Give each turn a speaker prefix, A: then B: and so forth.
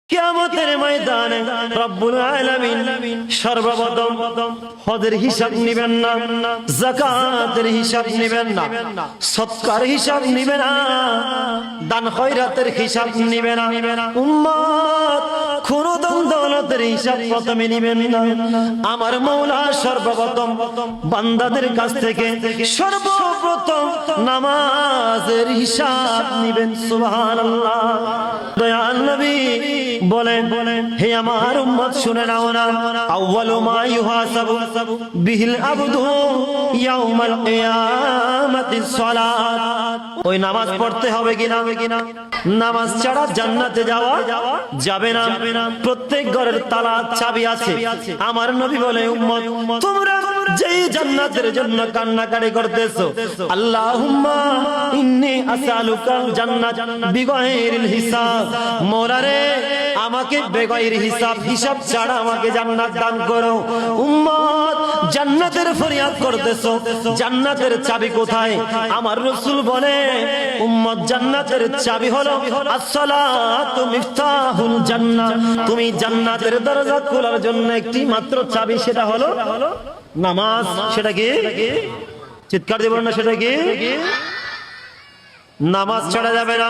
A: কিয়ামতের ময়দানে রব্বুল আলামিন সর্বপ্রথম হজের হিসাব নেবেন না, যাকাতের হিসাব নেবেন না, সদকার হিসাব নেবেন না, দান খয়রাতের হিসাব নেবেন না। উম্মত কোন দান দৌলতের হিসাব প্রথমে নেবেন না। আমার মাওলা সর্বপ্রথম বান্দাদের কাছ থেকে সর্বপ্রথম নামাজের হিসাব নেবেন। সুবহানাল্লাহ। দয়াল নবী বলেন, হে আমার উম্মত শুনে নাও না, আউয়ালু মা ইউহাসাবু বিহিল আবদু ইয়াউমাল কিয়ামাতিস সালাত। ওই নামাজ পড়তে হবে কিনা? নামাজ ছাড়া জান্নাতে যাওয়া যাবে না। প্রত্যেক ঘরের তালা চাবি আছে। আমার নবী বলে, উম্মত তোমরা যেই জান্নাতের জন্য কান্নাকাটি করতেছো, আল্লাহুম্মা ইন্নী আসআলুকাল জান্নাত বিগাইরিল হিসাব, মওলা রে আমাকে বেগাইর হিসাব ছাড়া আমাকে জান্নাত দান করো। উম্মত জান্নাতের ফরিয়াদ করতেছো, জান্নাতের চাবি কোথায়? আমার রাসূল বলে, উম্মত জান্নাতের চাবি হলো আসসালাতু মিফতাহুল জান্নাহ। তুমি জান্নাতের দরজা খোলার জন্য একটি মাত্র চাবি, সেটা হলো নামাজ। সেটা কি? চিৎকার দেব না, সেটা কি? নামাজ ছাড়া যাবে না।